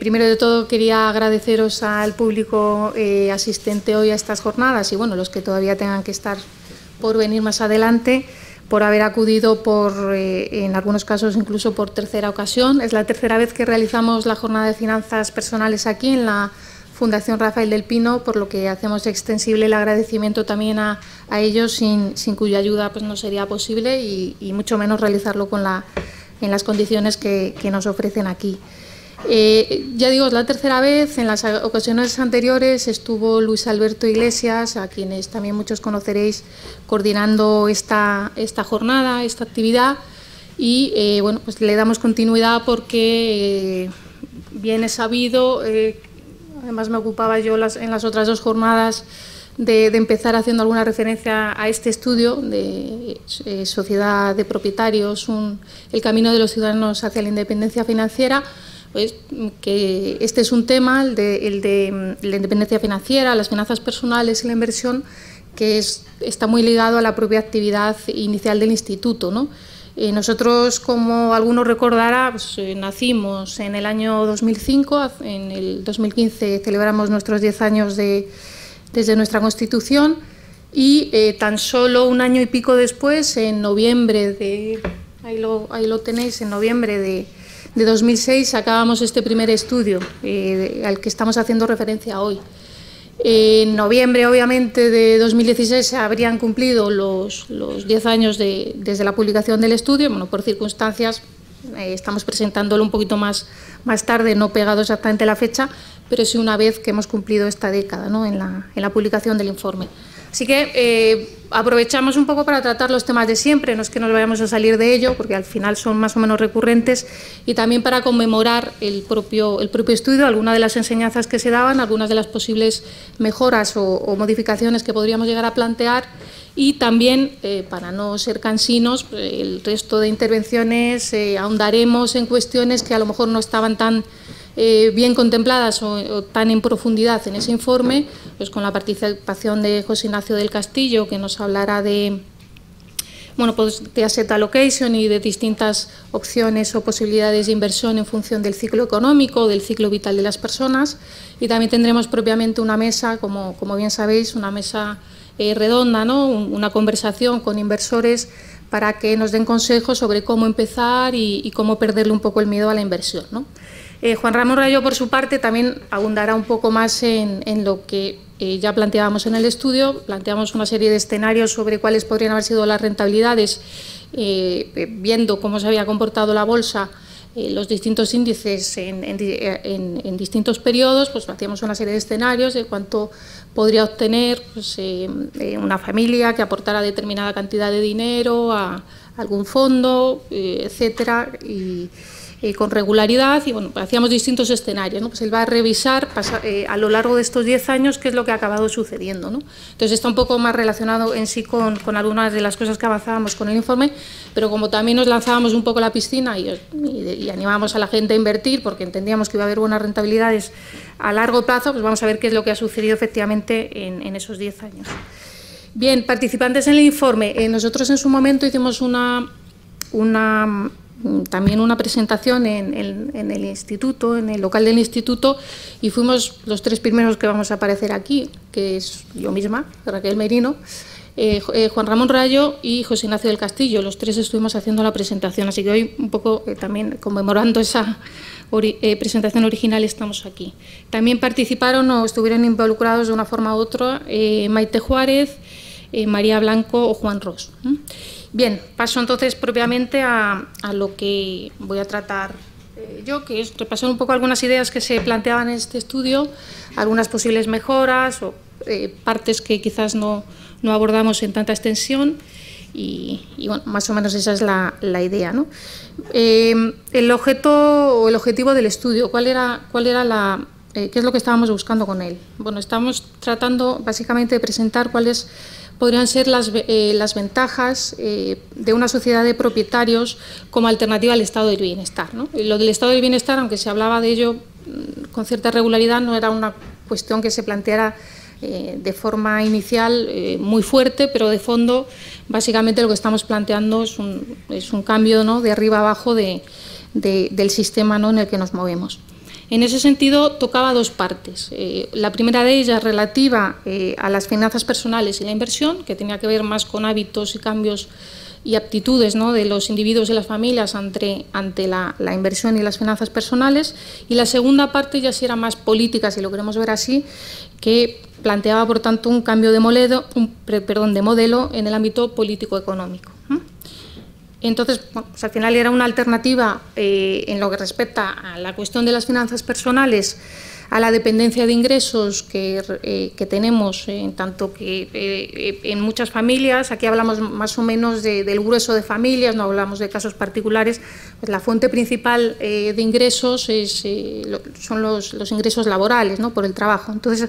Primero de todo quería agradeceros al público asistente hoy a estas jornadas y bueno, los que todavía tengan que estar por venir más adelante, por haber acudido en algunos casos incluso por tercera ocasión. Es la tercera vez que realizamos la jornada de finanzas personales aquí en la Fundación Rafael del Pino, por lo que hacemos extensible el agradecimiento también a ellos, sin cuya ayuda pues no sería posible y mucho menos realizarlo en las condiciones que nos ofrecen aquí. Ya digo, es la tercera vez. En las ocasiones anteriores estuvo Luis Alberto Iglesias, a quienes también muchos conoceréis, coordinando esta jornada, esta actividad, y bueno, pues le damos continuidad porque bien es sabido, además me ocupaba yo en las otras dos jornadas de empezar haciendo alguna referencia a este estudio de Sociedad de Propietarios, el camino de los ciudadanos hacia la independencia financiera. Pues que este es un tema, el de la independencia financiera, las finanzas personales y la inversión, que está muy ligado a la propia actividad inicial del instituto, ¿no? Nosotros, como algunos recordará, pues, nacimos en el año 2005, en el 2015 celebramos nuestros 10 años desde nuestra constitución y tan solo un año y pico después, en noviembre ahí lo tenéis, en noviembre de 2006 sacábamos este primer estudio al que estamos haciendo referencia hoy. En noviembre, obviamente, de 2016 se habrían cumplido los 10 años desde la publicación del estudio. Bueno, por circunstancias estamos presentándolo un poquito más tarde, no pegado exactamente la fecha, pero sí una vez que hemos cumplido esta década, ¿no?, en la publicación del informe. Así que aprovechamos un poco para tratar los temas de siempre, no es que nos vayamos a salir de ello, porque al final son más o menos recurrentes, y también para conmemorar el propio estudio, algunas de las enseñanzas que se daban, algunas de las posibles mejoras o modificaciones que podríamos llegar a plantear, y también, para no ser cansinos, el resto de intervenciones ahondaremos en cuestiones que a lo mejor no estaban tan bien contempladas o tan en profundidad en ese informe, pues con la participación de José Ignacio del Castillo, que nos hablará de asset allocation y de distintas opciones o posibilidades de inversión en función del ciclo económico, del ciclo vital de las personas, y también tendremos propiamente una mesa, como bien sabéis, una mesa redonda, ¿no?, una conversación con inversores para que nos den consejos sobre cómo empezar y cómo perderle un poco el miedo a la inversión, ¿no? Juan Ramón Rayo, por su parte, también abundará un poco más en lo que ya planteábamos en el estudio. Planteamos una serie de escenarios sobre cuáles podrían haber sido las rentabilidades, viendo cómo se había comportado la bolsa, los distintos índices en distintos periodos. Pues hacíamos una serie de escenarios de cuánto podría obtener pues, una familia que aportara determinada cantidad de dinero a algún fondo, etcétera, y con regularidad, y bueno, hacíamos distintos escenarios, ¿no? Pues él va a revisar a lo largo de estos 10 años qué es lo que ha acabado sucediendo, ¿no? Entonces está un poco más relacionado en sí con algunas de las cosas que avanzábamos con el informe, pero como también nos lanzábamos un poco a la piscina y animábamos a la gente a invertir porque entendíamos que iba a haber buenas rentabilidades a largo plazo, pues vamos a ver qué es lo que ha sucedido efectivamente en esos 10 años. Bien, participantes en el informe. Nosotros en su momento hicimos también una presentación en el instituto, en el local del instituto, y fuimos los 3 primeros que vamos a aparecer aquí, que es yo misma, Raquel Merino, Juan Ramón Rayo y José Ignacio del Castillo. Los 3 estuvimos haciendo la presentación, así que hoy un poco también conmemorando esa presentación original estamos aquí. También participaron o estuvieron involucrados de una forma u otra Maite Juárez, María Blanco o Juan Ros. Bien, paso entonces propiamente a lo que voy a tratar yo, que es repasar un poco algunas ideas que se planteaban en este estudio, algunas posibles mejoras o partes que quizás no abordamos en tanta extensión y bueno, más o menos esa es la idea, ¿no? El objeto o el objetivo del estudio, ¿qué es lo que estábamos buscando con él? Bueno, estamos tratando básicamente de presentar cuáles podrían ser las ventajas de una sociedad de propietarios como alternativa al estado del bienestar, ¿no? Lo del estado del bienestar, aunque se hablaba de ello con cierta regularidad, no era una cuestión que se planteara de forma inicial muy fuerte, pero de fondo básicamente lo que estamos planteando es un cambio, ¿no?, de arriba abajo del sistema, ¿no?, en el que nos movemos. En ese sentido, tocaba dos partes. La primera de ellas relativa a las finanzas personales y la inversión, que tenía que ver más con hábitos y cambios y aptitudes, ¿no?, de los individuos y las familias ante la inversión y las finanzas personales. Y la segunda parte ya sí era más política, si lo queremos ver así, que planteaba, por tanto, un cambio de modelo en el ámbito político-económico. Entonces, bueno, pues al final era una alternativa en lo que respecta a la cuestión de las finanzas personales, a la dependencia de ingresos que tenemos, en tanto que en muchas familias, aquí hablamos más o menos del grueso de familias, no hablamos de casos particulares, pues la fuente principal de ingresos son los ingresos laborales, ¿no?, por el trabajo. Entonces,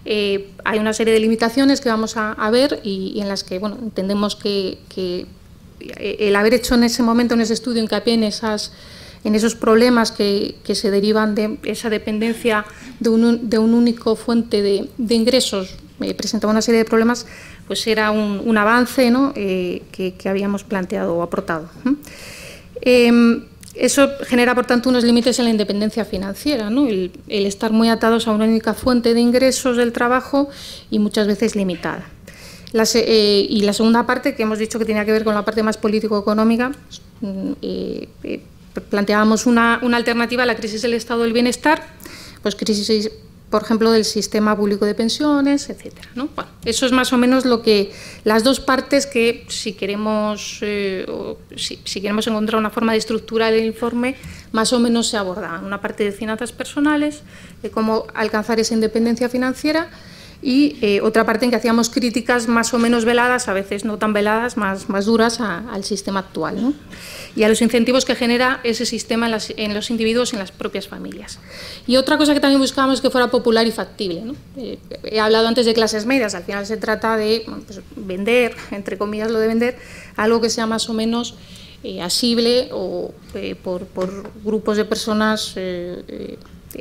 hay una serie de limitaciones que vamos a ver y en las que, bueno, entendemos que el haber hecho en ese momento, en ese estudio, hincapié en esos problemas que se derivan de esa dependencia de un único fuente de ingresos, presentaba una serie de problemas, pues era un avance, ¿no?, que habíamos planteado o aportado. Eso genera, por tanto, unos límites en la independencia financiera, ¿no?, el estar muy atados a una única fuente de ingresos del trabajo y muchas veces limitada. Y la segunda parte, que hemos dicho que tenía que ver con la parte más político-económica, planteábamos una alternativa a la crisis del estado del bienestar, pues crisis, por ejemplo, del sistema público de pensiones, etcétera, ¿no? Bueno, eso es más o menos las dos partes que, si queremos encontrar una forma de estructurar el informe, más o menos se abordaban. Una parte de finanzas personales, de cómo alcanzar esa independencia financiera, y otra parte en que hacíamos críticas más o menos veladas, a veces no tan veladas, más duras al sistema actual, ¿no?, y a los incentivos que genera ese sistema en los individuos y en las propias familias. Y otra cosa que también buscábamos es que fuera popular y factible, ¿no? He hablado antes de clases medias, al final se trata de, bueno, pues vender, entre comillas lo de vender, algo que sea más o menos asible o por grupos de personas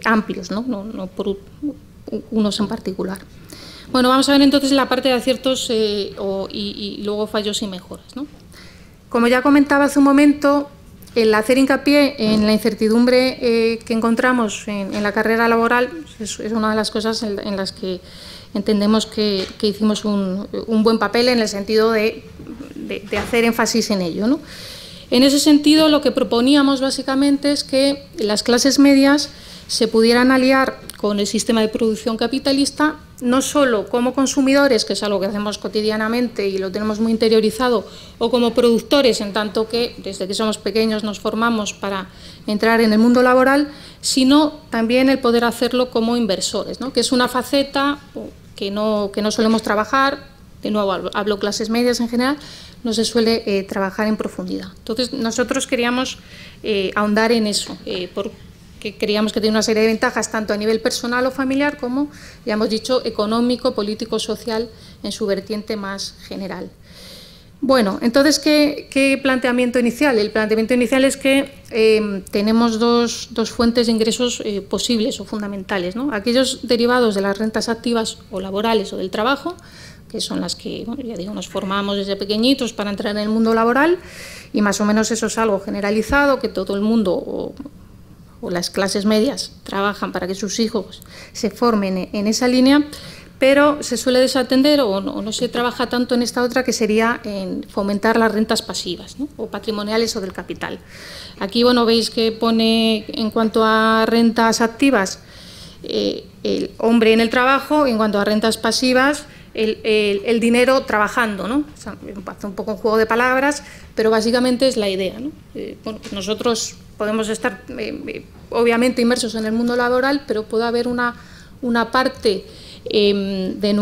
amplios, ¿no? No por unos en particular. Bueno, vamos a ver entonces la parte de aciertos y luego fallos y mejoras, ¿no? Como ya comentaba hace un momento, el hacer hincapié en la incertidumbre que encontramos en la carrera laboral es una de las cosas en las que entendemos que hicimos un buen papel, en el sentido de hacer énfasis en ello, ¿no? En ese sentido, lo que proponíamos básicamente es que las clases medias se pudieran aliar con el sistema de producción capitalista, no solo como consumidores, que es algo que hacemos cotidianamente y lo tenemos muy interiorizado, o como productores, en tanto que desde que somos pequeños nos formamos para entrar en el mundo laboral, sino también el poder hacerlo como inversores, ¿no?, que es una faceta que no solemos trabajar. De nuevo, hablo clases medias en general, no se suele trabajar en profundidad. Entonces, nosotros queríamos ahondar en eso, que creíamos que tiene una serie de ventajas tanto a nivel personal o familiar como, ya hemos dicho, económico, político, social, en su vertiente más general. Bueno, entonces, ¿qué planteamiento inicial? El planteamiento inicial es que tenemos dos fuentes de ingresos posibles o fundamentales, ¿no? Aquellos derivados de las rentas activas o laborales o del trabajo, que son las que, bueno, ya digo, nos formamos desde pequeñitos para entrar en el mundo laboral, y más o menos eso es algo generalizado, que todo el mundo o las clases medias trabajan para que sus hijos se formen en esa línea, pero se suele desatender o no se trabaja tanto en esta otra, que sería en fomentar las rentas pasivas, ¿no?, o patrimoniales o del capital. Aquí, bueno, veis que pone, en cuanto a rentas activas, el hombre en el trabajo, y en cuanto a rentas pasivas, el dinero trabajando, ¿no? O sea, hace un poco un juego de palabras, pero básicamente es la idea, ¿no? Bueno, nosotros podemos estar obviamente inmersos en el mundo laboral, pero puede haber una parte de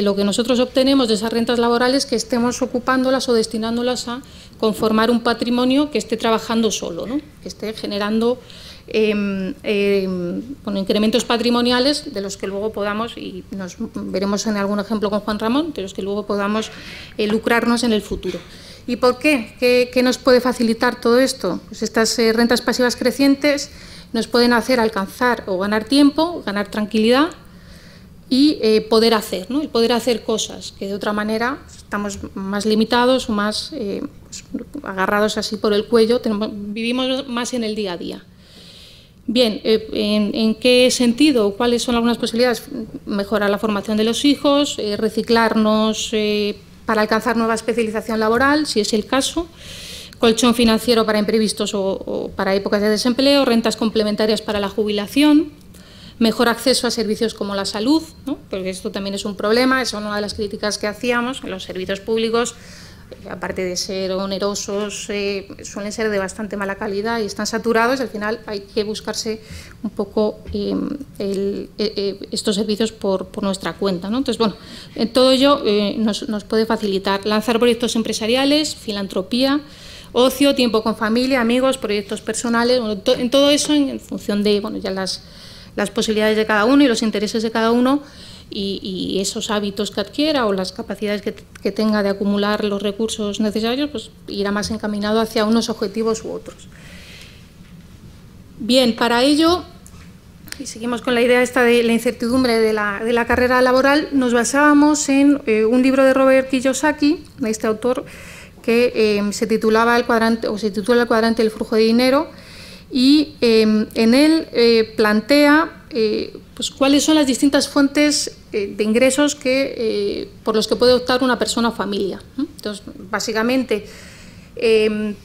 lo que nosotros obtenemos de esas rentas laborales, que estemos ocupándolas o destinándolas a conformar un patrimonio que esté trabajando solo, ¿no?, que esté generando incrementos patrimoniales, de los que luego podamos, y nos veremos en algún ejemplo con Juan Ramón, de los que luego podamos lucrarnos en el futuro. ¿Y por qué? ¿Qué nos puede facilitar todo esto? Pues estas rentas pasivas crecientes nos pueden hacer alcanzar o ganar tiempo, ganar tranquilidad, y poder hacer, ¿no? El poder hacer cosas que de otra manera estamos más limitados o más pues, agarrados así por el cuello, vivimos más en el día a día. Bien, ¿en qué sentido? ¿Cuáles son algunas posibilidades? Mejorar la formación de los hijos, reciclarnos para alcanzar nueva especialización laboral, si es el caso, colchón financiero para imprevistos o para épocas de desempleo, rentas complementarias para la jubilación, mejor acceso a servicios como la salud, ¿no? Porque esto también es un problema, es una de las críticas que hacíamos, en los servicios públicos, aparte de ser onerosos, suelen ser de bastante mala calidad y están saturados, y al final hay que buscarse un poco estos servicios por nuestra cuenta, ¿no? Entonces, bueno, en todo ello nos puede facilitar lanzar proyectos empresariales, filantropía, ocio, tiempo con familia, amigos, proyectos personales, bueno, en todo eso en función de bueno, ya las posibilidades de cada uno y los intereses de cada uno y esos hábitos que adquiera o las capacidades que tenga de acumular los recursos necesarios, pues irá más encaminado hacia unos objetivos u otros. Bien, para ello, y seguimos con la idea esta de la incertidumbre de la carrera laboral, nos basábamos en un libro de Robert Kiyosaki, de este autor, que se titulaba El cuadrante del flujo de dinero, y en él plantea pues, cuáles son las distintas fuentes de ingresos por los que puede optar una persona o familia. Entonces, básicamente,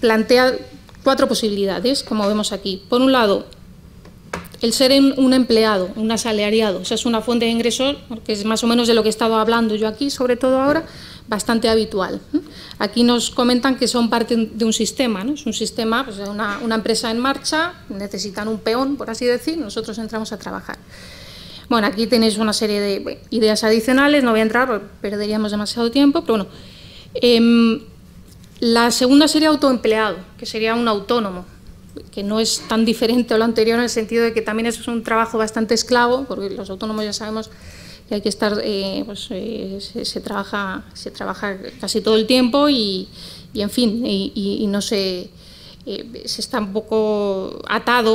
plantea 4 posibilidades, como vemos aquí. Por un lado, el ser un empleado, un asalariado, esa es una fuente de ingresos, que es más o menos de lo que he estado hablando yo aquí, sobre todo ahora, bastante habitual. Aquí nos comentan que son parte de un sistema, ¿no? Es un sistema, pues una empresa en marcha, necesitan un peón, por así decir, nosotros entramos a trabajar. Bueno, aquí tenéis una serie de ideas adicionales, no voy a entrar porque perderíamos demasiado tiempo, pero bueno. La segunda sería autoempleado, que sería un autónomo, que no es tan diferente a lo anterior en el sentido de que también es un trabajo bastante esclavo, porque los autónomos ya sabemos que hay que estar, se trabaja casi todo el tiempo y en fin, y no se está un poco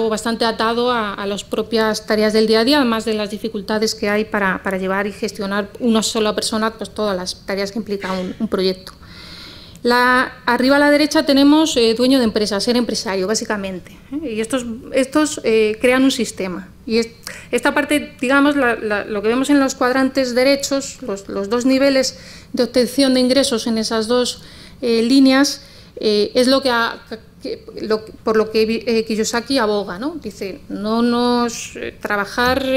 bastante atado a las propias tareas del día a día, además de las dificultades que hay para llevar y gestionar una sola persona pues todas las tareas que implica un proyecto. Arriba a la derecha tenemos dueño de empresa, ser empresario, básicamente. Y estos crean un sistema. Y esta parte, digamos, lo que vemos en los cuadrantes derechos, los 2 niveles de obtención de ingresos en esas 2 líneas, es por lo que Kiyosaki aboga, ¿no? Dice, trabajar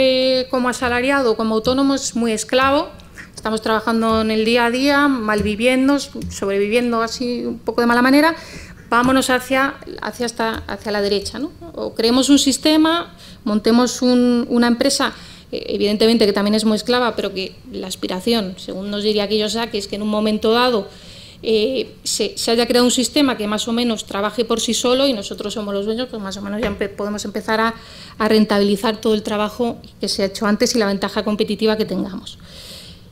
como asalariado o como autónomo es muy esclavo. Estamos trabajando en el día a día, malviviendo, sobreviviendo así un poco de mala manera, vámonos hacia la derecha, ¿no? O creemos un sistema, montemos una empresa, evidentemente que también es muy esclava, pero que la aspiración, según nos diría Kiyosaki, es que en un momento dado se haya creado un sistema que más o menos trabaje por sí solo y nosotros somos los dueños, pues más o menos ya podemos empezar a rentabilizar todo el trabajo que se ha hecho antes y la ventaja competitiva que tengamos.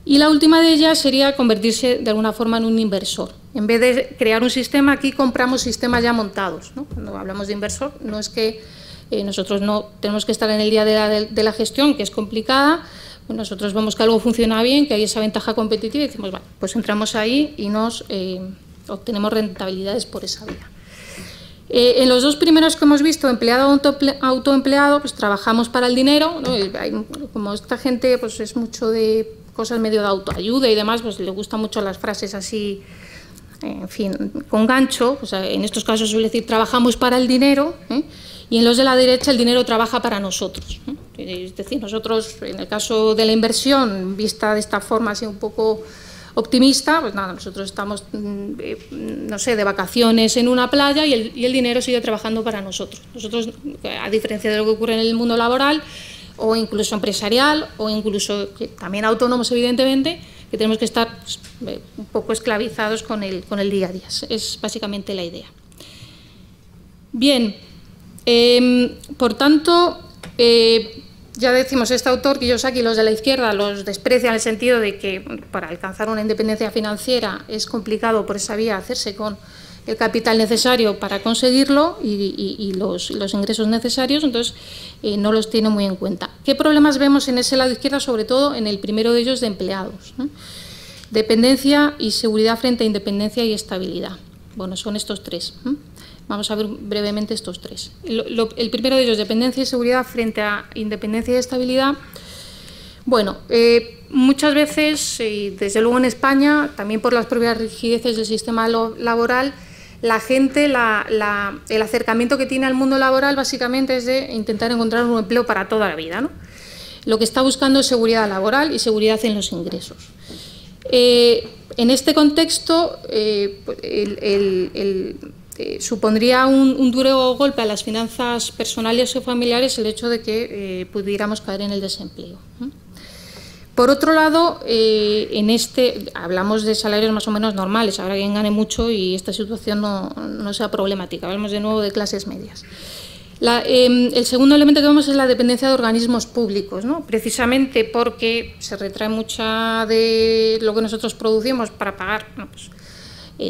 Y la última de ellas sería convertirse de alguna forma en un inversor. En vez de crear un sistema, aquí compramos sistemas ya montados, ¿no? Cuando hablamos de inversor, no es que nosotros no tenemos que estar en el día de la gestión, que es complicada, pues nosotros vemos que algo funciona bien, que hay esa ventaja competitiva y decimos, vale, pues entramos ahí y obtenemos rentabilidades por esa vía. En los 2 primeros que hemos visto, empleado o autoempleado, pues trabajamos para el dinero, ¿no? Como esta gente pues es mucho de cosas medio de autoayuda y demás, pues le gustan mucho las frases así, en fin, con gancho. O sea, en estos casos suele decir trabajamos para el dinero, y en los de la derecha el dinero trabaja para nosotros. Es decir, nosotros, en el caso de la inversión, vista de esta forma así un poco optimista, pues nada, nosotros estamos, no sé, de vacaciones en una playa y el dinero sigue trabajando para nosotros. Nosotros, a diferencia de lo que ocurre en el mundo laboral, o incluso empresarial, o incluso también autónomos, evidentemente, que tenemos que estar pues, un poco esclavizados con el día a día. Es básicamente la idea. Bien, por tanto, ya decimos, este autor, Kiyosaki, los de la izquierda los desprecia en el sentido de que para alcanzar una independencia financiera es complicado por esa vía hacerse con el capital necesario para conseguirlo y los ingresos necesarios, entonces no los tiene muy en cuenta. ¿Qué problemas vemos en ese lado izquierdo? Sobre todo en el primero de ellos, de empleados, ¿no? Dependencia y seguridad frente a independencia y estabilidad. Bueno, son estos tres. Vamos a ver brevemente estos tres. El primero de ellos, dependencia y seguridad frente a independencia y estabilidad. Bueno, muchas veces, y desde luego en España, también por las propias rigideces del sistema laboral, la gente, el acercamiento que tiene al mundo laboral básicamente es de intentar encontrar un empleo para toda la vida, ¿no? Lo que está buscando es seguridad laboral y seguridad en los ingresos. En este contexto, supondría un duro golpe a las finanzas personales o familiares el hecho de que pudiéramos caer en el desempleo. Por otro lado, hablamos de salarios más o menos normales, habrá quien gane mucho y esta situación no sea problemática, hablamos de nuevo de clases medias. El segundo elemento que vemos es la dependencia de organismos públicos, ¿no? Precisamente porque se retrae mucha de lo que nosotros producimos para pagar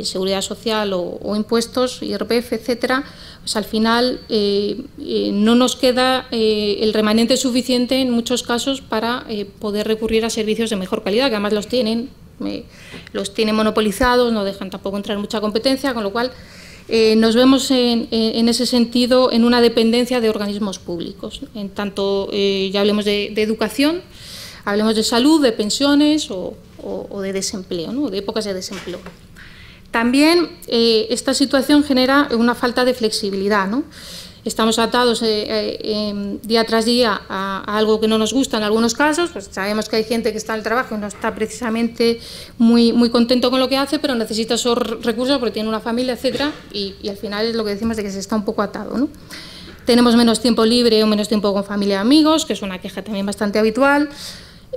seguridad social o impuestos, IRPF, etcétera, pues al final no nos queda el remanente suficiente en muchos casos para poder recurrir a servicios de mejor calidad, que además los tienen monopolizados, no dejan tampoco entrar mucha competencia, con lo cual nos vemos en ese sentido en una dependencia de organismos públicos. En tanto, ya hablemos de educación, hablemos de salud, de pensiones o de desempleo, ¿no? De épocas de desempleo. También esta situación genera una falta de flexibilidad, ¿no? Estamos atados día tras día a algo que no nos gusta en algunos casos, pues sabemos que hay gente que está en el trabajo y no está precisamente muy contento con lo que hace, pero necesita esos recursos porque tiene una familia, etcétera, y al final es lo que decimos de que se está un poco atado, ¿no? Tenemos menos tiempo libre o menos tiempo con familia y amigos, que es una queja también bastante habitual.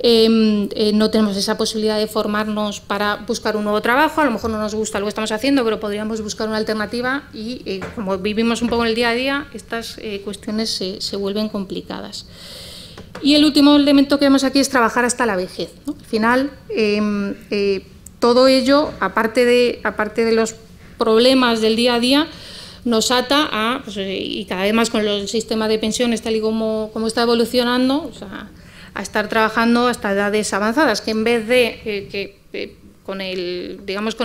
No tenemos esa posibilidad de formarnos para buscar un nuevo trabajo, a lo mejor no nos gusta lo que estamos haciendo, pero podríamos buscar una alternativa y como vivimos un poco en el día a día, estas cuestiones se vuelven complicadas. Y el último elemento que vemos aquí es trabajar hasta la vejez, ¿no? Al final, todo ello, aparte de los problemas del día a día, nos ata a, y cada vez más con el sistema de pensiones tal y como está evolucionando, o sea, a estar trabajando hasta edades avanzadas, que en vez de con el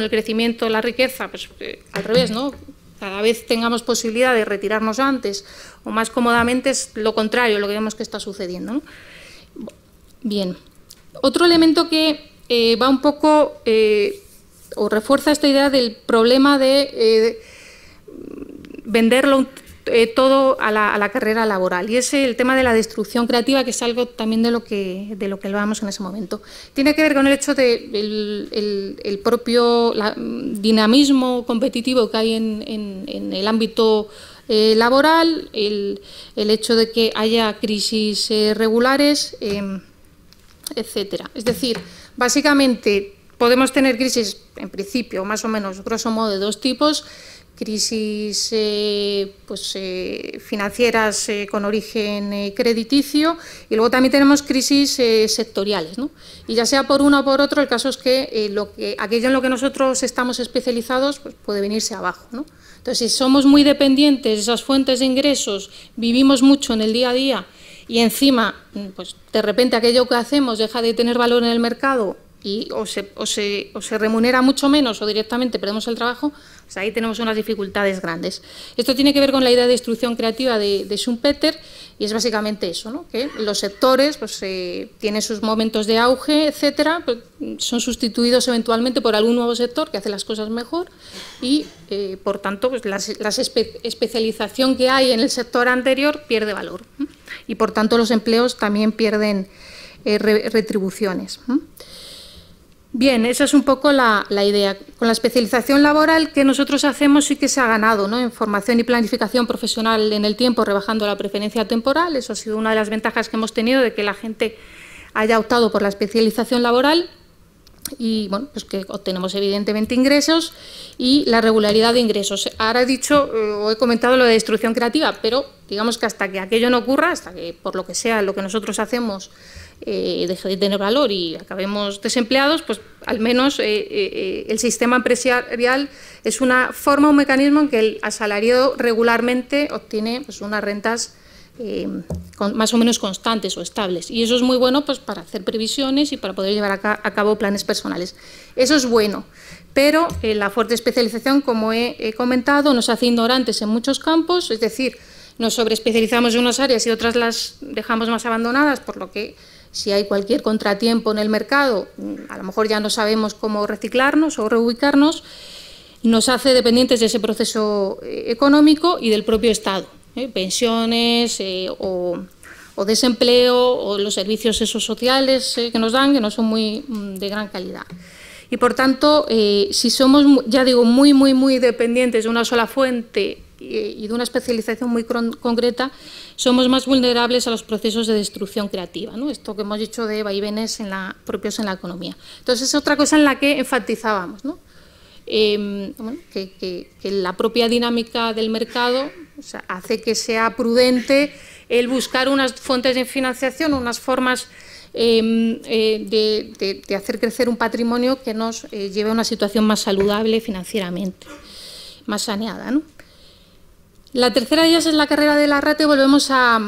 crecimiento de la riqueza, pues al revés, ¿no? Cada vez tengamos posibilidad de retirarnos antes o más cómodamente, es lo contrario, lo que vemos que está sucediendo, ¿no? Bien. Otro elemento que va un poco o refuerza esta idea del problema de venderlo todo a la carrera laboral, y es el tema de la destrucción creativa, que es algo también de lo que hablábamos en ese momento. Tiene que ver con el hecho el propio dinamismo competitivo que hay en el ámbito laboral, el hecho de que haya crisis regulares, etcétera. Es decir, básicamente podemos tener crisis, en principio, más o menos, grosso modo, de dos tipos: crisis financieras con origen crediticio, y luego también tenemos crisis sectoriales, ¿no? Y ya sea por uno o por otro, el caso es que aquello en lo que nosotros estamos especializados pues puede venirse abajo, ¿no? Entonces, si somos muy dependientes de esas fuentes de ingresos, vivimos mucho en el día a día y encima, pues de repente aquello que hacemos deja de tener valor en el mercado y o se remunera mucho menos o directamente perdemos el trabajo, pues ahí tenemos unas dificultades grandes. Esto tiene que ver con la idea de destrucción creativa de Schumpeter, y es básicamente eso, ¿no? Que los sectores pues, tienen sus momentos de auge, etcétera, pues, son sustituidos eventualmente por algún nuevo sector que hace las cosas mejor y, por tanto, pues, la especialización que hay en el sector anterior pierde valor, y, por tanto, los empleos también pierden retribuciones. Bien, esa es un poco la idea. Con la especialización laboral que nosotros hacemos sí que se ha ganado, ¿no? En formación y planificación profesional en el tiempo, rebajando la preferencia temporal. Eso ha sido una de las ventajas que hemos tenido, de que la gente haya optado por la especialización laboral y, bueno, pues que obtenemos evidentemente ingresos y la regularidad de ingresos. Ahora he dicho o he comentado lo de destrucción creativa, pero digamos que hasta que aquello no ocurra, hasta que por lo que sea lo que nosotros hacemos deje de tener valor y acabemos desempleados, pues al menos el sistema empresarial es una forma, un mecanismo en que el asalariado regularmente obtiene pues, unas rentas más o menos constantes o estables. Y eso es muy bueno pues, para hacer previsiones y para poder llevar a cabo planes personales. Eso es bueno, pero la fuerte especialización, como he comentado, nos hace ignorantes en muchos campos, es decir, nos sobreespecializamos en unas áreas y otras las dejamos más abandonadas, por lo que si hay cualquier contratiempo en el mercado, a lo mejor ya no sabemos cómo reciclarnos o reubicarnos, nos hace dependientes de ese proceso económico y del propio Estado, pensiones o desempleo o los servicios esos sociales que nos dan, que no son muy de gran calidad. Y por tanto, si somos, ya digo, muy dependientes de una sola fuente y de una especialización muy concreta, somos más vulnerables a los procesos de destrucción creativa, ¿no? Esto que hemos dicho de vaivenes propios en la economía. Entonces, es otra cosa en la que enfatizábamos, ¿no? Bueno, que la propia dinámica del mercado, o sea, hace que sea prudente el buscar unas fuentes de financiación, unas formas de hacer crecer un patrimonio que nos lleve a una situación más saludable financieramente, más saneada, ¿no? La tercera de ellas es la carrera de la rata y volvemos a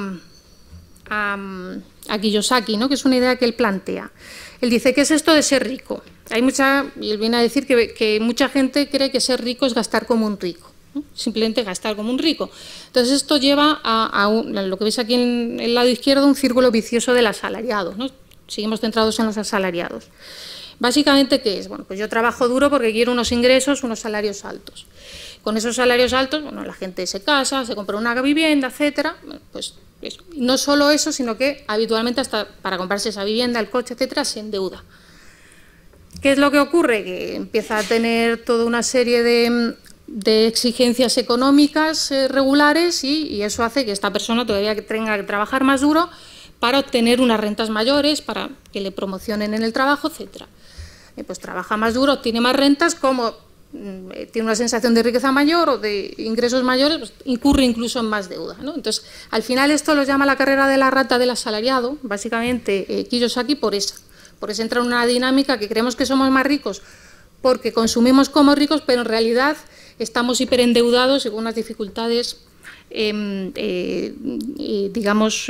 Kiyosaki, ¿no? Que es una idea que él plantea. Él dice, ¿qué es esto de ser rico? Y él viene a decir que mucha gente cree que ser rico es gastar como un rico, ¿no? Simplemente gastar como un rico. Entonces esto lleva a lo que veis aquí en el lado izquierdo, un círculo vicioso del asalariado, ¿no? Seguimos centrados en los asalariados. Básicamente, ¿qué es? Bueno, pues yo trabajo duro porque quiero unos ingresos, unos salarios altos. Con esos salarios altos, bueno, la gente se casa, se compra una vivienda, etcétera. Pues eso. No solo eso, sino que habitualmente hasta para comprarse esa vivienda, el coche, etcétera, se endeuda. ¿Qué es lo que ocurre? Que empieza a tener toda una serie de exigencias económicas regulares y eso hace que esta persona todavía tenga que trabajar más duro para obtener unas rentas mayores, para que le promocionen en el trabajo, etcétera. Pues trabaja más duro, obtiene más rentas, como tiene una sensación de riqueza mayor o de ingresos mayores, pues incurre incluso en más deuda, ¿no? Entonces, al final esto lo llama la carrera de la rata del asalariado, básicamente Kiyosaki por eso entra en una dinámica que creemos que somos más ricos porque consumimos como ricos, pero en realidad estamos hiperendeudados y con unas dificultades digamos,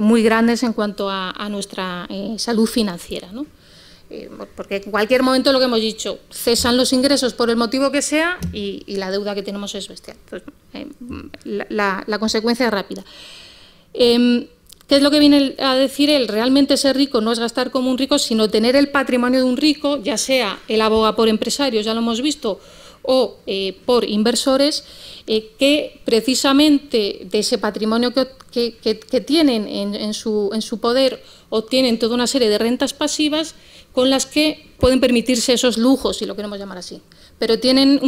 muy grandes en cuanto a nuestra salud financiera, ¿no? Porque en cualquier momento, lo que hemos dicho, cesan los ingresos por el motivo que sea y la deuda que tenemos es bestial. Entonces, la consecuencia es rápida. ¿Qué es lo que viene a decir él? Realmente ser rico no es gastar como un rico, sino tener el patrimonio de un rico, ya sea él aboga por empresarios, ya lo hemos visto, o por inversores, que precisamente de ese patrimonio que tienen en su poder obtienen toda una serie de rentas pasivas con las que pueden permitirse esos lujos, si lo queremos llamar así. Pero tienen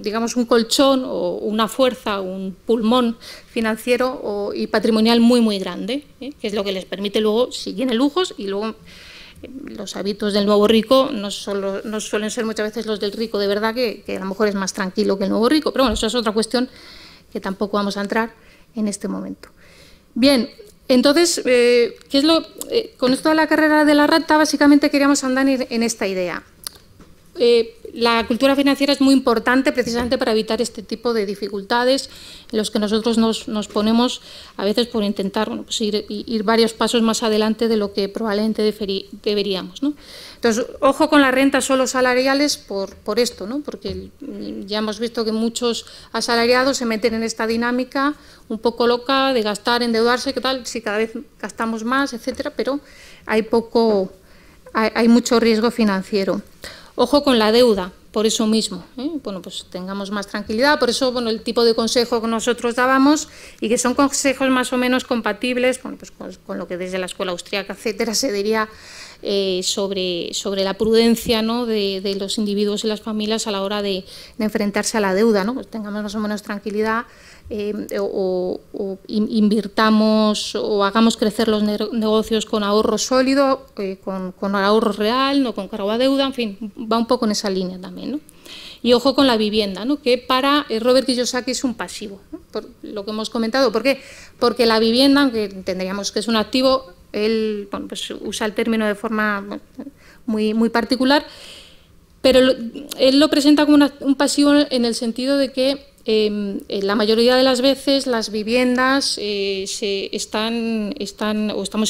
digamos, un colchón o una fuerza, un pulmón financiero y patrimonial muy grande, que es lo que les permite luego, si tienen lujos, y luego los hábitos del nuevo rico no suelen ser muchas veces los del rico de verdad, que a lo mejor es más tranquilo que el nuevo rico, pero bueno, eso es otra cuestión que tampoco vamos a entrar en este momento. Bien, entonces, con esto de la carrera de la rata, básicamente queríamos andar en esta idea. La cultura financiera es muy importante precisamente para evitar este tipo de dificultades en los que nosotros nos ponemos a veces por intentar pues ir varios pasos más adelante de lo que probablemente deberíamos, ¿no? Entonces, ojo con las rentas solo salariales por esto, ¿no? Porque ya hemos visto que muchos asalariados se meten en esta dinámica un poco loca de gastar, endeudarse, ¿qué tal? Si cada vez gastamos más, etcétera, pero hay mucho riesgo financiero. Ojo con la deuda, por eso mismo, bueno, pues tengamos más tranquilidad, por eso, bueno, el tipo de consejo que nosotros dábamos y que son consejos más o menos compatibles, bueno, pues con lo que desde la escuela austríaca, etcétera, se diría sobre la prudencia, ¿no?, de los individuos y las familias a la hora de enfrentarse a la deuda, ¿no? Pues tengamos más o menos tranquilidad, o invirtamos o hagamos crecer los negocios con ahorro sólido, con ahorro real, no con cargo a deuda, en fin, va un poco en esa línea también, ¿no? Y ojo con la vivienda, ¿no?, que para Robert Kiyosaki es un pasivo, ¿no?, por lo que hemos comentado. ¿Por qué? Porque la vivienda, aunque entenderíamos que es un activo, él pues usa el término de forma muy particular, pero él lo presenta como un pasivo en el sentido de que la mayoría de las veces las viviendas estamos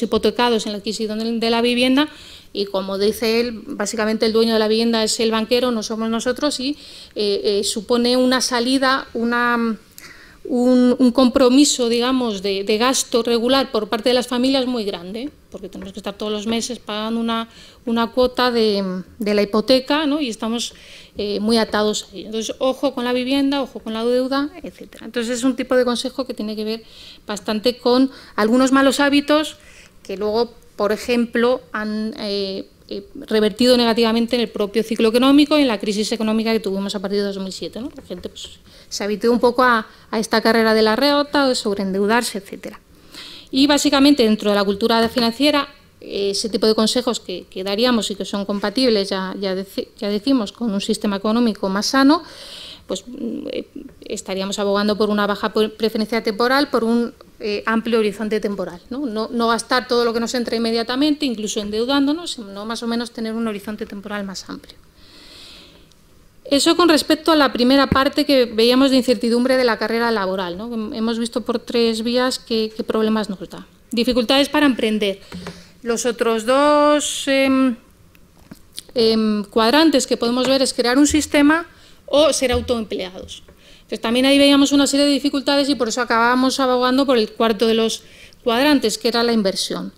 hipotecados en la adquisición de la vivienda, y como dice él, básicamente el dueño de la vivienda es el banquero, no somos nosotros, y supone una salida, un compromiso, digamos, de gasto regular por parte de las familias muy grande, porque tenemos que estar todos los meses pagando una cuota de la hipoteca, ¿no? Y estamos muy atados a ello. Entonces, ojo con la vivienda, ojo con la deuda, etcétera. Entonces, es un tipo de consejo que tiene que ver bastante con algunos malos hábitos que luego, por ejemplo, han revertido negativamente en el propio ciclo económico y en la crisis económica que tuvimos a partir de 2007, ¿no? La gente pues, se habituó un poco a esta carrera de la reota, de sobreendeudarse, etcétera. Y básicamente dentro de la cultura financiera, ese tipo de consejos que daríamos y que son compatibles, ya decimos, con un sistema económico más sano, pues estaríamos abogando por una baja preferencia temporal, por un amplio horizonte temporal, ¿no? Gastar todo lo que nos entra inmediatamente, incluso endeudándonos, sino más o menos tener un horizonte temporal más amplio. Eso con respecto a la primera parte que veíamos de incertidumbre de la carrera laboral, ¿no? Hemos visto por 3 vías qué problemas nos da. Dificultades para emprender. Los otros 2 cuadrantes que podemos ver es crear un sistema o ser autoempleados. Entonces, también ahí veíamos una serie de dificultades y por eso acabábamos abogando por el cuarto de los cuadrantes, que era la inversión.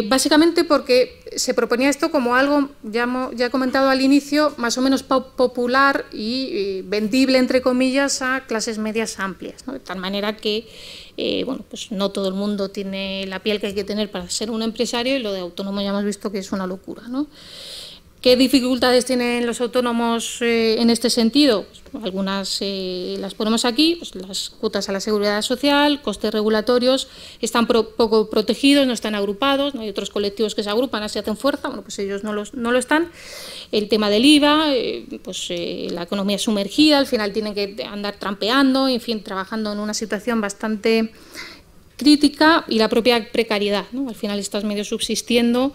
Básicamente porque se proponía esto como algo, ya he comentado al inicio, más o menos popular y vendible, entre comillas, a clases medias amplias, ¿no? De tal manera que pues no todo el mundo tiene la piel que hay que tener para ser un empresario, y lo de autónomo ya hemos visto que es una locura, ¿no? ¿Qué dificultades tienen los autónomos en este sentido? Pues, algunas las ponemos aquí, pues las cuotas a la seguridad social, costes regulatorios, están poco protegidos, no están agrupados, ¿no? Hay otros colectivos que se agrupan, así hacen fuerza, bueno, pues ellos no lo están. El tema del IVA, la economía sumergida, al final tienen que andar trampeando, en fin, trabajando en una situación bastante crítica, y la propia precariedad, ¿no? Al final estás medio subsistiendo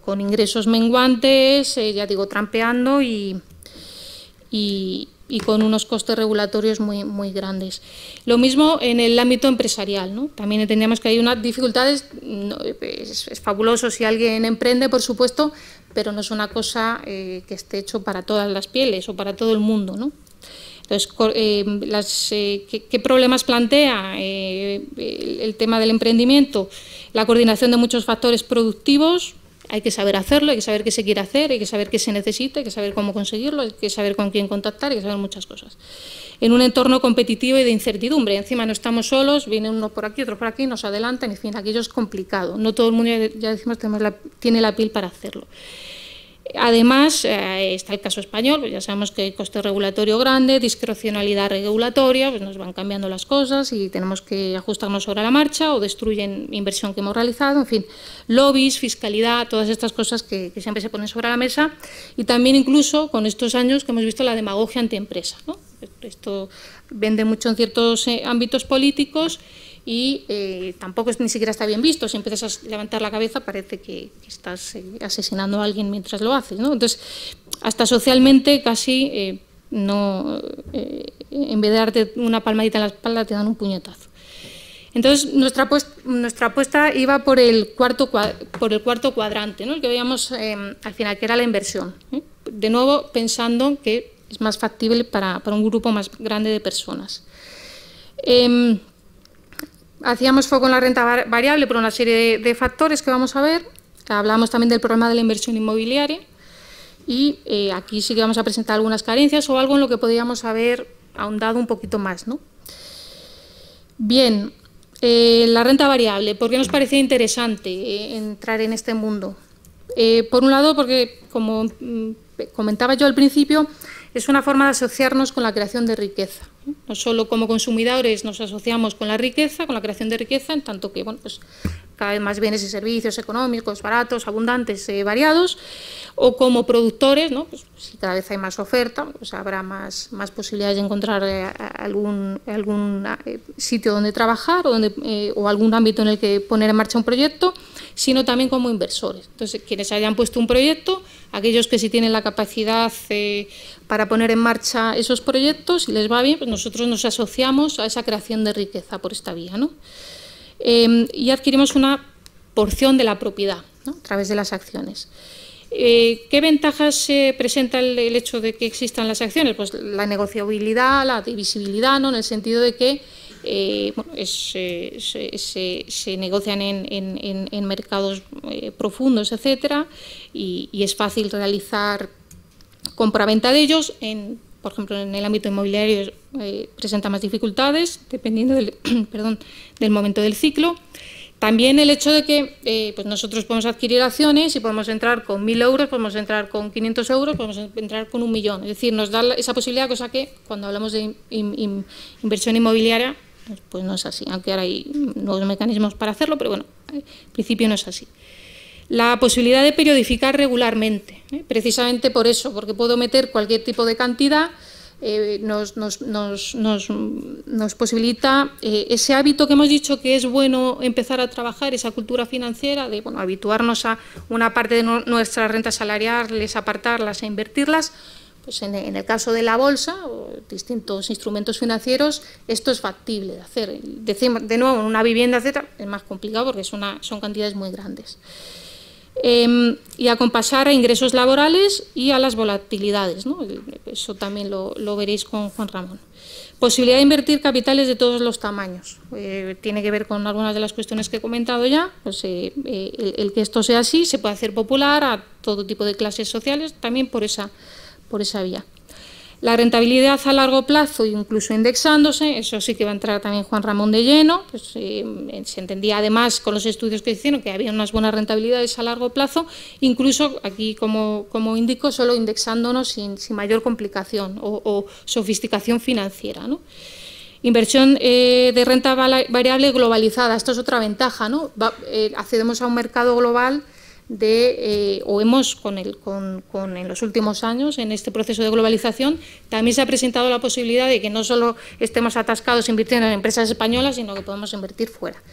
con ingresos menguantes, ya digo, trampeando y con unos costes regulatorios muy grandes. Lo mismo en el ámbito empresarial, ¿no? También entendemos que hay unas dificultades, es fabuloso si alguien emprende, por supuesto, pero no es una cosa que esté hecho para todas las pieles o para todo el mundo, ¿no? Entonces, ¿qué problemas plantea el tema del emprendimiento? La coordinación de muchos factores productivos. Hay que saber hacerlo, hay que saber qué se quiere hacer, hay que saber qué se necesita, hay que saber cómo conseguirlo, hay que saber con quién contactar, hay que saber muchas cosas. En un entorno competitivo y de incertidumbre, encima no estamos solos, viene uno por aquí, otro por aquí, nos adelantan, en fin, aquello es complicado. No todo el mundo, ya decimos, tiene la piel para hacerlo. Además, está el caso español, pues ya sabemos que hay coste regulatorio grande, discrecionalidad regulatoria, pues nos van cambiando las cosas y tenemos que ajustarnos sobre la marcha, o destruyen inversión que hemos realizado, en fin, lobbies, fiscalidad, todas estas cosas que siempre se ponen sobre la mesa, y también incluso con estos años que hemos visto la demagogia antiempresa, ¿no? Esto vende mucho en ciertos ámbitos políticos, y tampoco ni siquiera está bien visto. Si empiezas a levantar la cabeza parece que estás asesinando a alguien mientras lo haces, ¿no? Entonces, hasta socialmente casi en vez de darte una palmadita en la espalda, te dan un puñetazo. Entonces, nuestra apuesta iba por el cuarto cuadrante, ¿no? El que veíamos al final, que era la inversión, ¿eh? De nuevo, pensando que es más factible para un grupo más grande de personas. Hacíamos foco en la renta variable por una serie de factores que vamos a ver. Hablamos también del problema de la inversión inmobiliaria, y aquí sí que vamos a presentar algunas carencias o algo en lo que podríamos haber ahondado un poquito más, ¿no? Bien, la renta variable, ¿por qué nos parecía interesante entrar en este mundo? Por un lado, porque, como comentaba yo al principio, es una forma de asociarnos con la creación de riqueza. No solo como consumidores nos asociamos con la riqueza, con la creación de riqueza, en tanto que, bueno, pues cada vez más bienes y servicios económicos, baratos, abundantes, variados, o como productores, ¿no? Pues, si cada vez hay más oferta, pues habrá más posibilidades de encontrar algún sitio donde trabajar o algún ámbito en el que poner en marcha un proyecto, sino también como inversores. Entonces, quienes hayan puesto un proyecto, aquellos que sí tienen la capacidad para poner en marcha esos proyectos, si les va bien, pues nosotros nos asociamos a esa creación de riqueza por esta vía, ¿no? Y adquirimos una porción de la propiedad, ¿no? A través de las acciones. ¿Qué ventajas presenta el hecho de que existan las acciones? Pues la negociabilidad, la divisibilidad, ¿no? En el sentido de que se negocian en mercados profundos, etcétera, y es fácil realizar compra-venta de ellos. Por ejemplo, en el ámbito inmobiliario presenta más dificultades, dependiendo del momento del ciclo. También el hecho de que pues nosotros podemos adquirir acciones y podemos entrar con 1.000 euros, podemos entrar con 500 euros, podemos entrar con 1 millón. Es decir, nos da esa posibilidad, cosa que cuando hablamos de inversión inmobiliaria, pues no es así, aunque ahora hay nuevos mecanismos para hacerlo, pero bueno, en principio no es así. La posibilidad de periodificar regularmente, precisamente por eso, porque puedo meter cualquier tipo de cantidad. Nos posibilita ese hábito que hemos dicho que es bueno empezar a trabajar, esa cultura financiera de habituarnos a una parte de nuestras rentas salariales, apartarlas e invertirlas. Pues en el caso de la bolsa o distintos instrumentos financieros, esto es factible de hacer. De nuevo, en una vivienda, etcétera, es más complicado porque son cantidades muy grandes. Y acompasar a ingresos laborales y a las volatilidades, ¿no? Eso también lo veréis con Juan Ramón. Posibilidad de invertir capitales de todos los tamaños. Tiene que ver con algunas de las cuestiones que he comentado ya. Pues, el que esto sea así se puede hacer popular a todo tipo de clases sociales, también por esa vía. La rentabilidad a largo plazo, incluso indexándose, eso sí que va a entrar también Juan Ramón de lleno. Pues, se entendía además con los estudios que hicieron que había unas buenas rentabilidades a largo plazo, incluso aquí, como indico, solo indexándonos sin mayor complicación o sofisticación financiera, ¿no? Inversión de renta variable globalizada, esto es otra ventaja, ¿no? Accedemos a un mercado global en los últimos años, en este proceso de globalización, también se ha presentado la posibilidad de que no solo estemos atascados invirtiendo en empresas españolas, sino que podemos invertir fuera.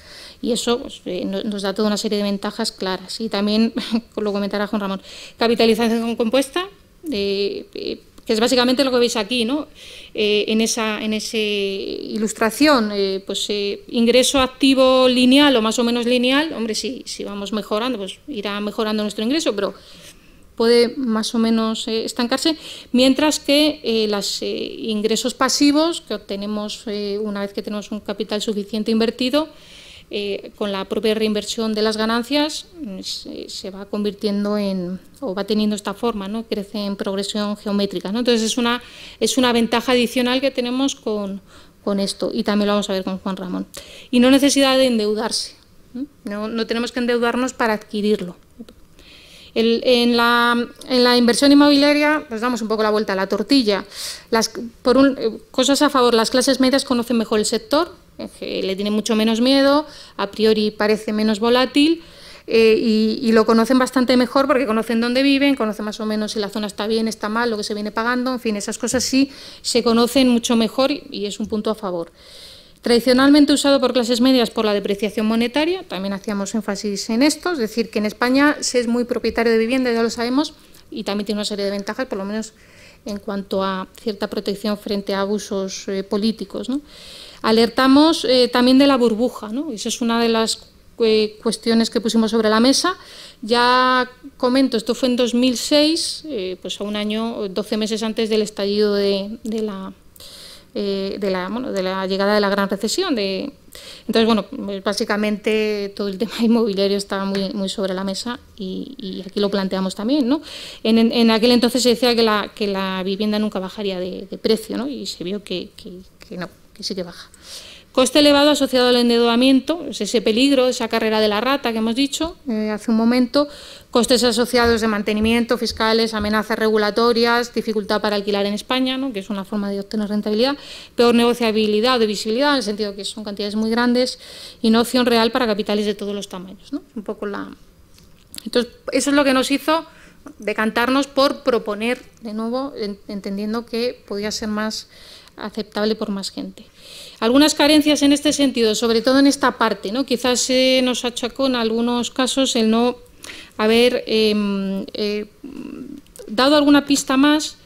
Y eso pues, nos da toda una serie de ventajas claras. Y también, lo comentará Juan Ramón, capitalización compuesta, que es básicamente lo que veis aquí, ¿no? En esa ilustración, ingreso activo lineal o más o menos lineal. Hombre, si vamos mejorando, pues irá mejorando nuestro ingreso, pero puede más o menos estancarse, mientras que los ingresos pasivos que obtenemos una vez que tenemos un capital suficiente invertido, con la propia reinversión de las ganancias se va convirtiendo o va teniendo esta forma, ¿no? Crece en progresión geométrica, ¿no? Entonces es una ventaja adicional que tenemos con esto, y también lo vamos a ver con Juan Ramón. Y no necesidad de endeudarse, no tenemos que endeudarnos para adquirirlo. En la inversión inmobiliaria, pues damos un poco la vuelta a la tortilla. Cosas a favor, las clases medias conocen mejor el sector, le tienen mucho menos miedo, a priori parece menos volátil, y lo conocen bastante mejor porque conocen dónde viven, conocen más o menos si la zona está bien, está mal, lo que se viene pagando, en fin, esas cosas sí se conocen mucho mejor y es un punto a favor. Tradicionalmente usado por clases medias por la depreciación monetaria, también hacíamos énfasis en esto, es decir, que en España se es muy propietario de vivienda, ya lo sabemos, y también tiene una serie de ventajas, por lo menos en cuanto a cierta protección frente a abusos políticos, ¿no? Alertamos también de la burbuja, ¿no? Esa es una de las cuestiones que pusimos sobre la mesa. Ya comento, esto fue en 2006, pues a un año, 12 meses antes del estallido de la llegada de la gran recesión. Entonces, bueno, pues básicamente todo el tema inmobiliario estaba muy sobre la mesa y aquí lo planteamos también, ¿no? En aquel entonces se decía que la vivienda nunca bajaría de precio, ¿no? Y se vio que no, que sí que baja. Coste elevado asociado al endeudamiento, es ese peligro, esa carrera de la rata que hemos dicho hace un momento. Costes asociados de mantenimiento, fiscales, amenazas regulatorias, dificultad para alquilar en España, ¿no?, que es una forma de obtener rentabilidad. Peor negociabilidad o de visibilidad, en el sentido que son cantidades muy grandes. Y no opción real para capitales de todos los tamaños, ¿no? Un poco Entonces, eso es lo que nos hizo decantarnos por proponer, de nuevo, entendiendo que podía ser más aceptable por más gente. Algunas carencias en este sentido, sobre todo en esta parte, ¿no? Quizás nos achacó en algunos casos el no haber dado alguna pista más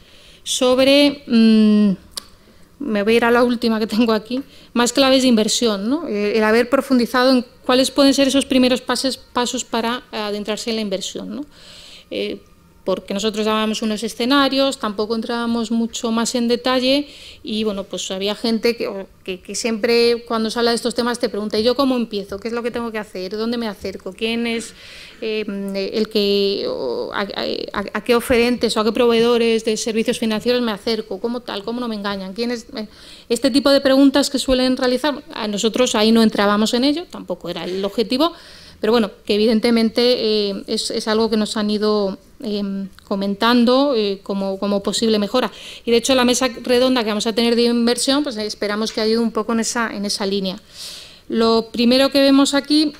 sobre, me voy a ir a la última que tengo aquí, más claves de inversión, ¿no? El haber profundizado en cuáles pueden ser esos primeros pasos para adentrarse en la inversión, ¿no? Porque nosotros dábamos unos escenarios, tampoco entrábamos mucho más en detalle y, bueno, pues había gente que siempre cuando se habla de estos temas te pregunta: ¿y yo cómo empiezo? ¿Qué es lo que tengo que hacer? ¿Dónde me acerco? ¿Quién es el que, a qué oferentes o a qué proveedores de servicios financieros me acerco? ¿Cómo tal? ¿Cómo no me engañan? ¿Quién es? Este tipo de preguntas que suelen realizar, a nosotros ahí no entrábamos en ello, tampoco era el objetivo, pero bueno, que evidentemente es algo que nos han ido comentando como posible mejora. Y de hecho la mesa redonda que vamos a tener de inversión, pues esperamos que ayude un poco en esa línea. Lo primero que vemos aquí,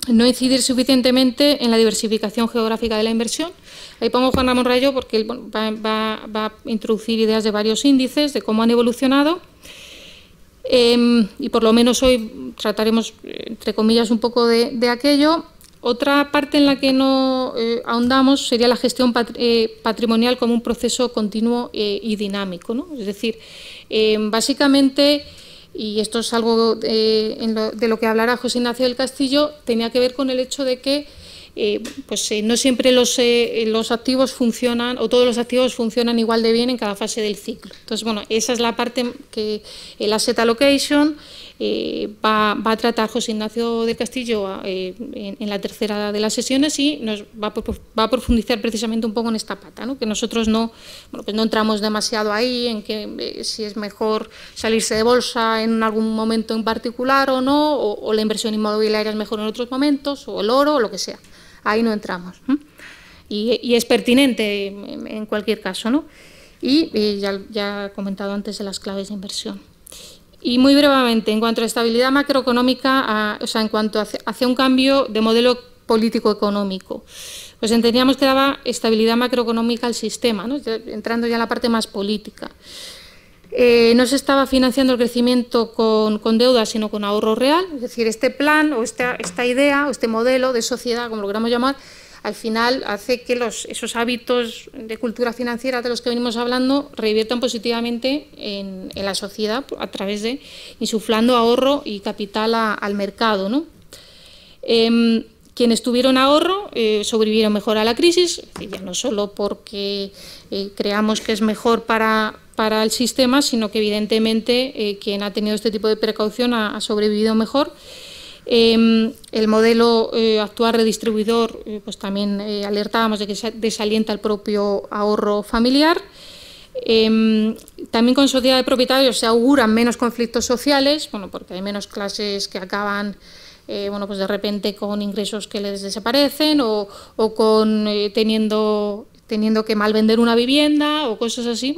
no incidir suficientemente en la diversificación geográfica de la inversión. Ahí pongo Juan Ramón Rayo porque él va a introducir ideas de varios índices, de cómo han evolucionado. Y por lo menos hoy trataremos, entre comillas, un poco de aquello. Otra parte en la que no ahondamos sería la gestión patrimonial como un proceso continuo y dinámico, ¿no? Es decir, básicamente, y esto es algo de lo que hablará José Ignacio del Castillo, tenía que ver con el hecho de que no siempre los activos funcionan, o todos los activos funcionan igual de bien en cada fase del ciclo. Entonces, bueno, esa es la parte que el Asset Allocation va a tratar José Ignacio del Castillo en la tercera de las sesiones, y nos va a profundizar precisamente un poco en esta pata, ¿no? Que nosotros no entramos demasiado ahí en que si es mejor salirse de bolsa en algún momento en particular o no, o la inversión inmobiliaria es mejor en otros momentos, o el oro, o lo que sea. Ahí no entramos, ¿no? Y es pertinente en cualquier caso, ¿no? Y ya he comentado antes de las claves de inversión. Y muy brevemente, en cuanto a estabilidad macroeconómica, en cuanto hacia un cambio de modelo político-económico, pues entendíamos que daba estabilidad macroeconómica al sistema, ¿no? Entrando ya en la parte más política. No se estaba financiando el crecimiento con deuda, sino con ahorro real. Es decir, este plan o esta idea o este modelo de sociedad, como lo queramos llamar, al final hace que esos hábitos de cultura financiera de los que venimos hablando reviertan positivamente en la sociedad a través de insuflando ahorro y capital al mercado, ¿no? Quienes tuvieron ahorro sobrevivieron mejor a la crisis, es decir, ya no solo porque creamos que es mejor para el sistema, sino que evidentemente quien ha tenido este tipo de precaución ha sobrevivido mejor. El modelo actual redistribuidor, pues también alertábamos de que desalienta el propio ahorro familiar. También con sociedad de propietarios se auguran menos conflictos sociales, bueno, porque hay menos clases que acaban pues de repente con ingresos que les desaparecen o con teniendo que malvender una vivienda o cosas así,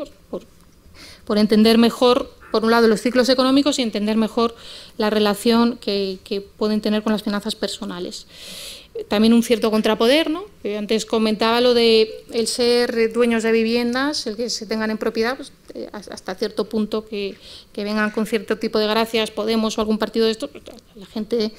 por entender mejor, por un lado, los ciclos económicos y entender mejor la relación que pueden tener con las finanzas personales. También un cierto contrapoder, ¿no? Antes comentaba lo de el ser dueños de viviendas, el que se tengan en propiedad, pues, hasta cierto punto que vengan con cierto tipo de gracias, Podemos o algún partido de estos, pues, la gente,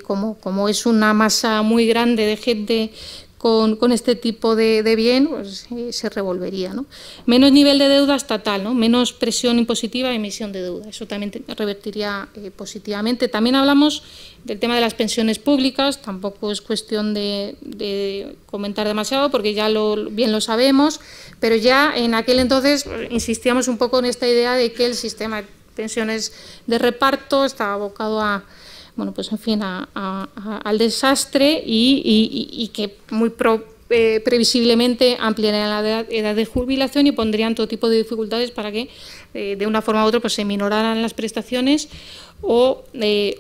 como es una masa muy grande de gente con este tipo de bien, pues se revolvería, ¿no? Menos nivel de deuda estatal, ¿no? Menos presión impositiva y emisión de deuda. Eso también revertiría positivamente. También hablamos del tema de las pensiones públicas, tampoco es cuestión de comentar demasiado porque ya bien lo sabemos, pero ya en aquel entonces insistíamos un poco en esta idea de que el sistema de pensiones de reparto estaba abocado al desastre y que muy previsiblemente ampliarían la edad de jubilación y pondrían todo tipo de dificultades para que de una forma u otra pues se minoraran las prestaciones o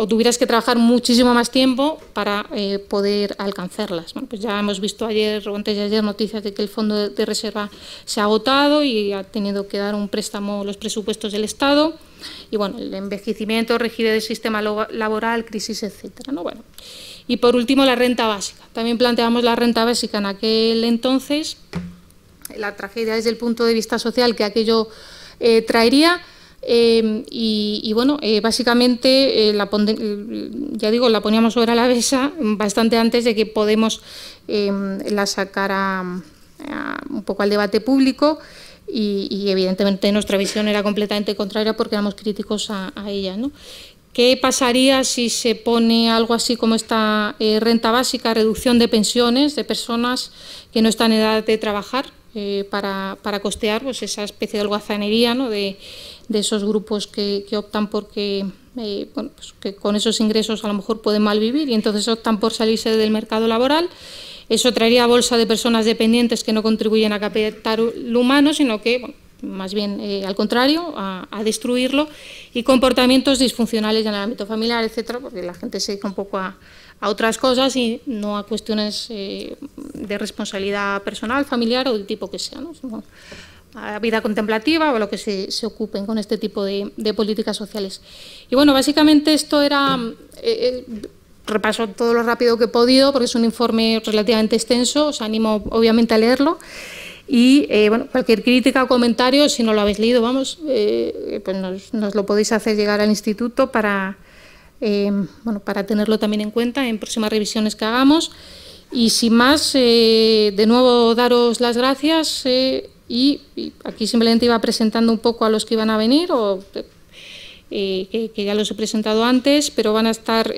tuvieras que trabajar muchísimo más tiempo para poder alcanzarlas. Bueno, pues ya hemos visto ayer o antes de ayer noticias de que el fondo de reserva se ha agotado y ha tenido que dar un préstamo los presupuestos del Estado, y bueno, el envejecimiento, rigidez del sistema laboral, crisis, etcétera, ¿no? Bueno, y por último, la renta básica. También planteamos la renta básica en aquel entonces, la tragedia desde el punto de vista social que aquello traería. Bueno, básicamente ya digo, la poníamos sobre la mesa bastante antes de que Podemos la sacara un poco al debate público, y evidentemente nuestra visión era completamente contraria porque éramos críticos a ella, ¿no? ¿Qué pasaría si se pone algo así como esta renta básica, reducción de pensiones de personas que no están en edad de trabajar, para costear pues esa especie de holgazanería, ¿no? de esos grupos que optan por bueno, pues que con esos ingresos a lo mejor pueden malvivir y entonces optan por salirse del mercado laboral? Eso traería bolsa de personas dependientes que no contribuyen a capital humano, sino que, bueno, más bien al contrario, a destruirlo, y comportamientos disfuncionales en el ámbito familiar, etcétera, porque la gente se dedica un poco a otras cosas y no a cuestiones de responsabilidad personal, familiar o del tipo que sea, ¿no? Bueno, a vida contemplativa o lo que se ocupen con este tipo de políticas sociales. Y bueno, básicamente esto era, repaso todo lo rápido que he podido porque es un informe relativamente extenso, os animo obviamente a leerlo. Y bueno, cualquier crítica o comentario, si no lo habéis leído, vamos, pues nos lo podéis hacer llegar al instituto para, bueno, para tenerlo también en cuenta en próximas revisiones que hagamos. Y sin más, de nuevo daros las gracias, y aquí simplemente iba presentando un poco a los que iban a venir, que ya los he presentado antes, pero van a estar,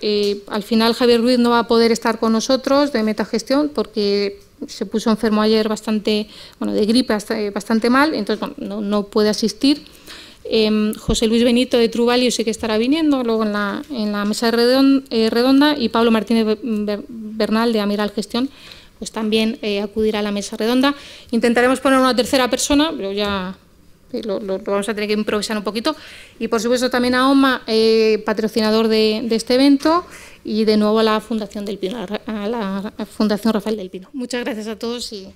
al final Javier Ruiz no va a poder estar con nosotros de Metagestión porque se puso enfermo ayer bastante, bueno, de gripe bastante mal, entonces bueno, no puede asistir. José Luis Benito de True Value sí que estará viniendo luego en la mesa redonda, y Pablo Martínez Bernal de Amiral Gestión pues también acudirá a la mesa redonda. Intentaremos poner una tercera persona, pero ya lo vamos a tener que improvisar un poquito, y por supuesto también a OMA, patrocinador de este evento, y de nuevo a la Fundación del Pino, a la Fundación Rafael del Pino. Muchas gracias a todos y